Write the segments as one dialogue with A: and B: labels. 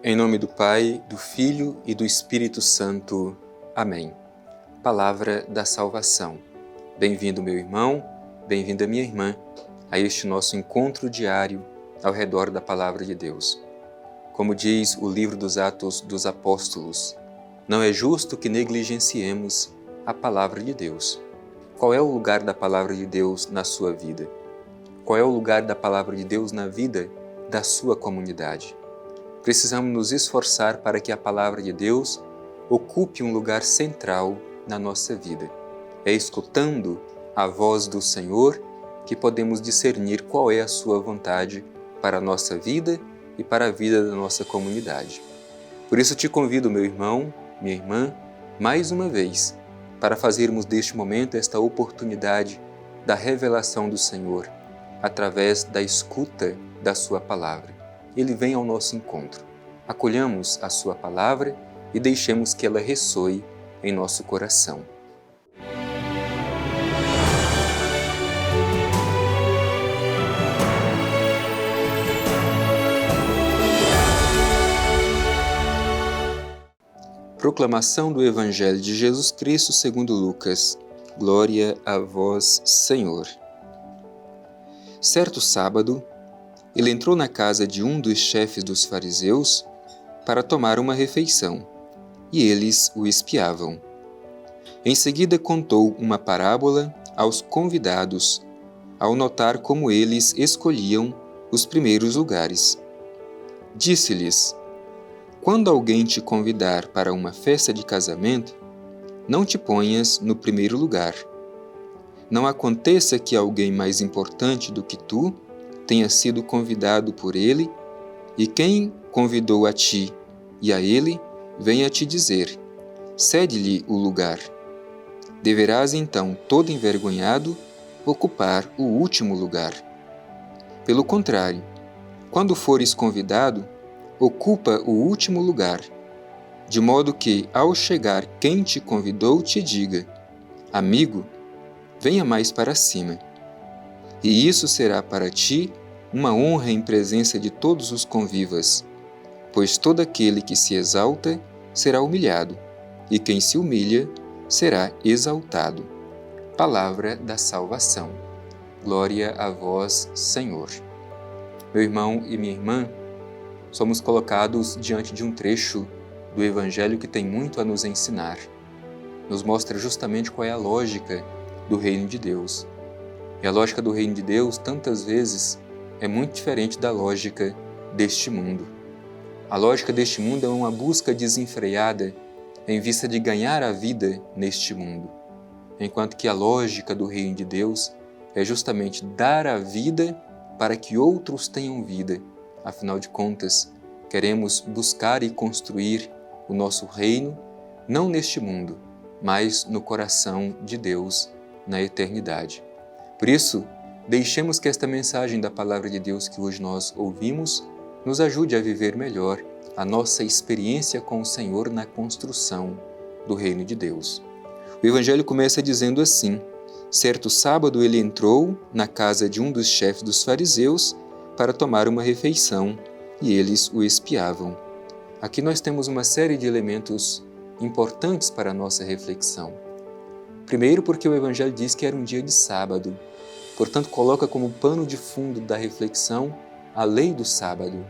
A: Em nome do Pai, do Filho e do Espírito Santo. Amém. Palavra da salvação. Bem-vindo, meu irmão, bem-vinda, minha irmã, a este nosso encontro diário ao redor da Palavra de Deus. Como diz o livro dos Atos dos Apóstolos, não é justo que negligenciemos a Palavra de Deus. Qual é o lugar da Palavra de Deus na sua vida? Qual é o lugar da Palavra de Deus na vida da sua comunidade? Precisamos nos esforçar para que a Palavra de Deus ocupe um lugar central na nossa vida. É escutando a voz do Senhor que podemos discernir qual é a sua vontade para a nossa vida e para a vida da nossa comunidade. Por isso te convido, meu irmão, minha irmã, mais uma vez, para fazermos deste momento esta oportunidade da revelação do Senhor, através da escuta da sua palavra. Ele vem ao nosso encontro. Acolhamos a sua palavra e deixemos que ela ressoe em nosso coração. Proclamação do Evangelho de Jesus Cristo segundo Lucas. Glória a vós, Senhor. Certo sábado, ele entrou na casa de um dos chefes dos fariseus para tomar uma refeição, e eles o espiavam. Em seguida contou uma parábola aos convidados, ao notar como eles escolhiam os primeiros lugares. Disse-lhes: quando alguém te convidar para uma festa de casamento, não te ponhas no primeiro lugar. Não aconteça que alguém mais importante do que tu tenha sido convidado por ele, e quem convidou a ti e a ele venha te dizer: cede-lhe o lugar. Deverás então, todo envergonhado, ocupar o último lugar. Pelo contrário, quando fores convidado, ocupa o último lugar, de modo que, ao chegar quem te convidou, te diga: amigo, venha mais para cima. E isso será para ti uma honra em presença de todos os convivas, pois todo aquele que se exalta será humilhado, e quem se humilha será exaltado. Palavra da salvação. Glória a vós, Senhor. Meu irmão e minha irmã, somos colocados diante de um trecho do Evangelho que tem muito a nos ensinar. Nos mostra justamente qual é a lógica do reino de Deus. E a lógica do reino de Deus, tantas vezes, é muito diferente da lógica deste mundo. A lógica deste mundo é uma busca desenfreada em vista de ganhar a vida neste mundo, enquanto que a lógica do reino de Deus é justamente dar a vida para que outros tenham vida. Afinal de contas, queremos buscar e construir o nosso reino, não neste mundo, mas no coração de Deus, na eternidade. Por isso, deixemos que esta mensagem da Palavra de Deus que hoje nós ouvimos nos ajude a viver melhor a nossa experiência com o Senhor na construção do reino de Deus. O Evangelho começa dizendo assim: certo sábado ele entrou na casa de um dos chefes dos fariseus para tomar uma refeição, e eles o espiavam. Aqui nós temos uma série de elementos importantes para a nossa reflexão. Primeiro, porque o Evangelho diz que era um dia de sábado, portanto coloca como pano de fundo da reflexão a lei do sábado.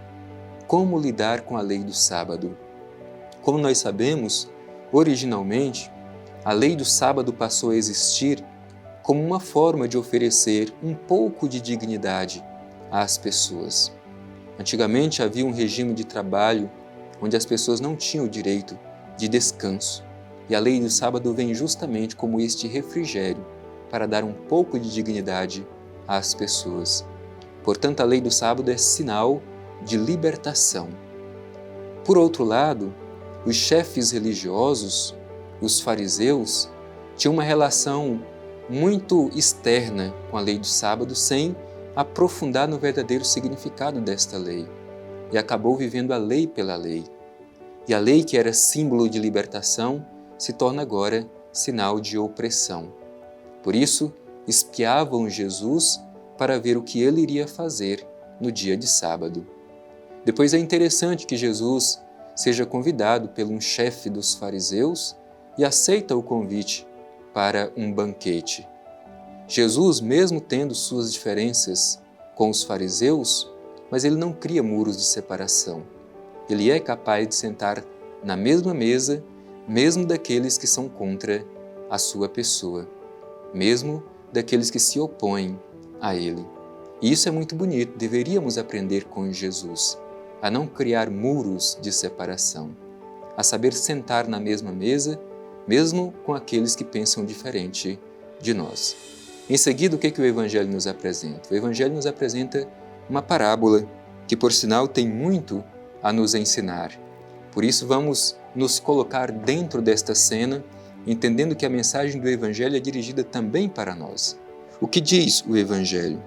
A: Como lidar com a lei do sábado? Como nós sabemos, originalmente, a lei do sábado passou a existir como uma forma de oferecer um pouco de dignidade às pessoas. Antigamente havia um regime de trabalho onde as pessoas não tinham o direito de descanso, e a lei do sábado vem justamente como este refrigério para dar um pouco de dignidade às pessoas. Portanto, a lei do sábado é sinal de libertação. Por outro lado, os chefes religiosos, os fariseus, tinham uma relação muito externa com a lei do sábado, sem aprofundar no verdadeiro significado desta lei, e acabou vivendo a lei pela lei. E a lei, que era símbolo de libertação, se torna agora sinal de opressão. Por isso, espiavam Jesus para ver o que ele iria fazer no dia de sábado. Depois é interessante que Jesus seja convidado por um chefe dos fariseus e aceita o convite para um banquete. Jesus, mesmo tendo suas diferenças com os fariseus, mas ele não cria muros de separação. Ele é capaz de sentar na mesma mesa, mesmo daqueles que são contra a sua pessoa, mesmo daqueles que se opõem a ele. E isso é muito bonito, deveríamos aprender com Jesus, a não criar muros de separação, a saber sentar na mesma mesa, mesmo com aqueles que pensam diferente de nós. Em seguida, o que o Evangelho nos apresenta? O Evangelho nos apresenta uma parábola que, por sinal, tem muito a nos ensinar. Por isso, vamos nos colocar dentro desta cena, entendendo que a mensagem do Evangelho é dirigida também para nós. O que diz o Evangelho?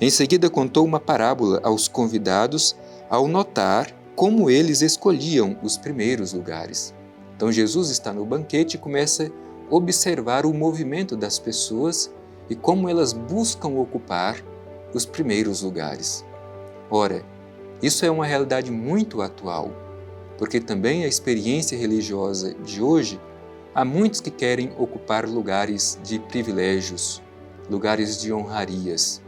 A: Em seguida, contou uma parábola aos convidados ao notar como eles escolhiam os primeiros lugares. Então, Jesus está no banquete e começa a observar o movimento das pessoas e como elas buscam ocupar os primeiros lugares. Ora, isso é uma realidade muito atual, porque também a experiência religiosa de hoje, há muitos que querem ocupar lugares de privilégios, lugares de honrarias.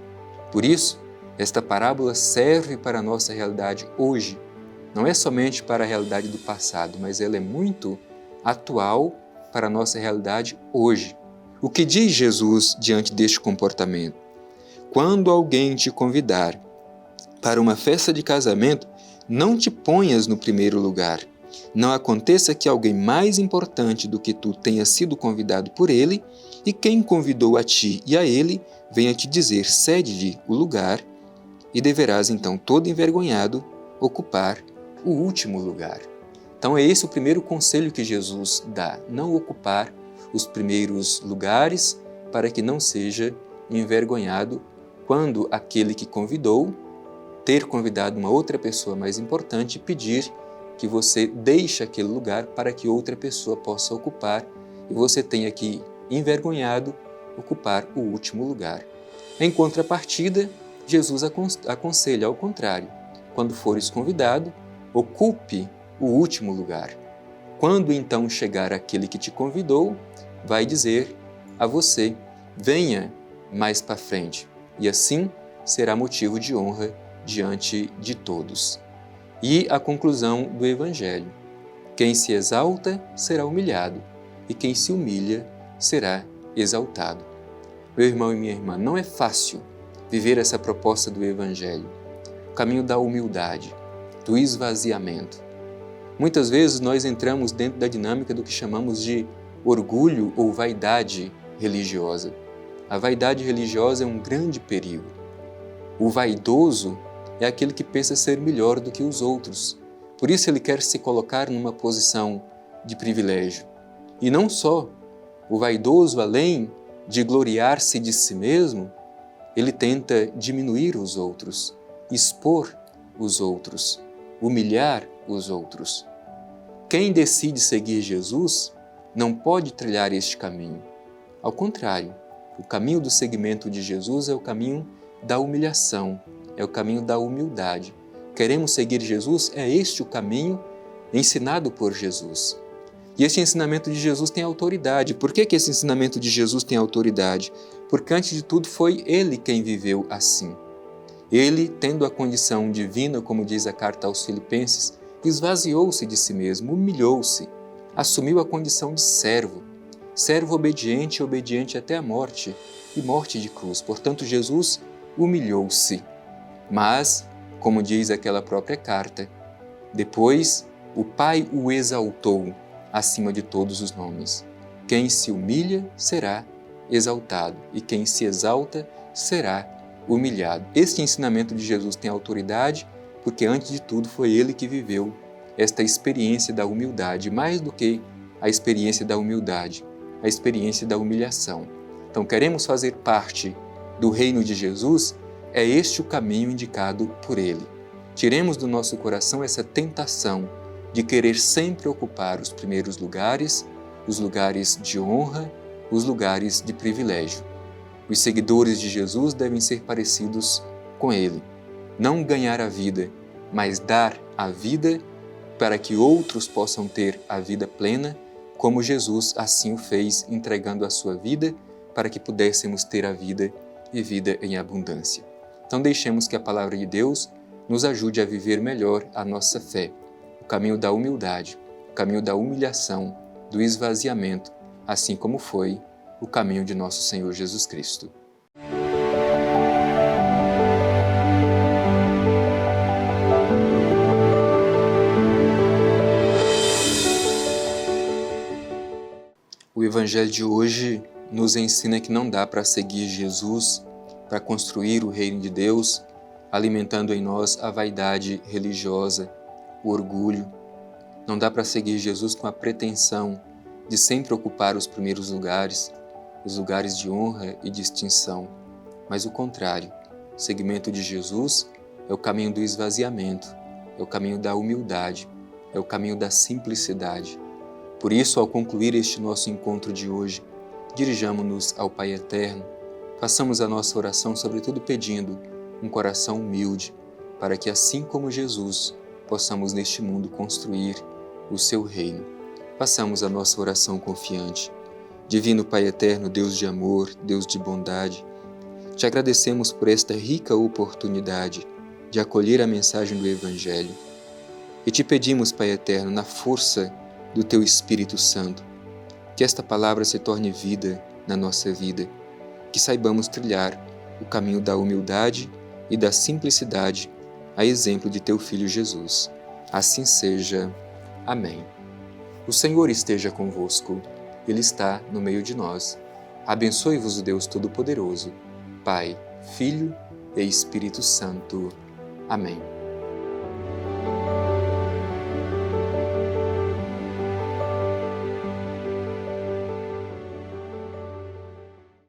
A: Por isso, esta parábola serve para a nossa realidade hoje. Não é somente para a realidade do passado, mas ela é muito atual para a nossa realidade hoje. O que diz Jesus diante deste comportamento? Quando alguém te convidar para uma festa de casamento, não te ponhas no primeiro lugar. Não aconteça que alguém mais importante do que tu tenha sido convidado por ele, e quem convidou a ti e a ele venha te dizer, cede-lhe o lugar, e deverás então, todo envergonhado, ocupar o último lugar. Então é esse o primeiro conselho que Jesus dá, não ocupar os primeiros lugares para que não seja envergonhado quando aquele que convidou ter convidado uma outra pessoa mais importante pedir que você deixe aquele lugar para que outra pessoa possa ocupar e você tenha que, envergonhado, ocupar o último lugar. Em contrapartida, Jesus aconselha ao contrário. Quando fores convidado, ocupe o último lugar. Quando então chegar aquele que te convidou, vai dizer a você, venha mais para frente. E assim será motivo de honra diante de todos. E a conclusão do Evangelho. Quem se exalta será humilhado, e quem se humilha será exaltado. Meu irmão e minha irmã, não é fácil viver essa proposta do Evangelho. O caminho da humildade, do esvaziamento. Muitas vezes nós entramos dentro da dinâmica do que chamamos de orgulho ou vaidade religiosa. A vaidade religiosa é um grande perigo. O vaidoso é aquele que pensa ser melhor do que os outros. Por isso ele quer se colocar numa posição de privilégio. E não só, o vaidoso, além de gloriar-se de si mesmo, ele tenta diminuir os outros, expor os outros, humilhar os outros. Quem decide seguir Jesus não pode trilhar este caminho. Ao contrário, o caminho do seguimento de Jesus é o caminho da humilhação, é o caminho da humildade. Queremos seguir Jesus? É este o caminho ensinado por Jesus. E este ensinamento de Jesus tem autoridade. Por que esse ensinamento de Jesus tem autoridade? Porque antes de tudo foi Ele quem viveu assim. Ele, tendo a condição divina, como diz a carta aos Filipenses, esvaziou-se de si mesmo, humilhou-se, assumiu a condição de servo, servo obediente e obediente até a morte, e morte de cruz. Portanto, Jesus humilhou-se. Mas, como diz aquela própria carta, depois o Pai o exaltou acima de todos os nomes. Quem se humilha será exaltado, e quem se exalta será humilhado. Este ensinamento de Jesus tem autoridade porque, antes de tudo, foi Ele que viveu esta experiência da humildade, mais do que a experiência da humildade, a experiência da humilhação. Então, queremos fazer parte do reino de Jesus? É este o caminho indicado por Ele. Tiremos do nosso coração essa tentação de querer sempre ocupar os primeiros lugares, os lugares de honra, os lugares de privilégio. Os seguidores de Jesus devem ser parecidos com Ele. Não ganhar a vida, mas dar a vida para que outros possam ter a vida plena, como Jesus assim o fez, entregando a sua vida para que pudéssemos ter a vida e vida em abundância. Então deixemos que a palavra de Deus nos ajude a viver melhor a nossa fé, o caminho da humildade, o caminho da humilhação, do esvaziamento, assim como foi o caminho de nosso Senhor Jesus Cristo. O Evangelho de hoje nos ensina que não dá para seguir Jesus, para construir o reino de Deus, alimentando em nós a vaidade religiosa, o orgulho. Não dá para seguir Jesus com a pretensão de sempre ocupar os primeiros lugares, os lugares de honra e distinção. Mas o contrário, o seguimento de Jesus é o caminho do esvaziamento, é o caminho da humildade, é o caminho da simplicidade. Por isso, ao concluir este nosso encontro de hoje, dirijamo-nos ao Pai Eterno, façamos a nossa oração, sobretudo pedindo um coração humilde, para que, assim como Jesus, possamos neste mundo construir o seu reino. Façamos a nossa oração confiante. Divino Pai Eterno, Deus de amor, Deus de bondade, te agradecemos por esta rica oportunidade de acolher a mensagem do Evangelho. E te pedimos, Pai Eterno, na força do Teu Espírito Santo, que esta palavra se torne vida na nossa vida, que saibamos trilhar o caminho da humildade e da simplicidade, a exemplo de Teu Filho Jesus. Assim seja. Amém. O Senhor esteja convosco, Ele está no meio de nós. Abençoe-vos o Deus Todo-Poderoso, Pai, Filho e Espírito Santo. Amém.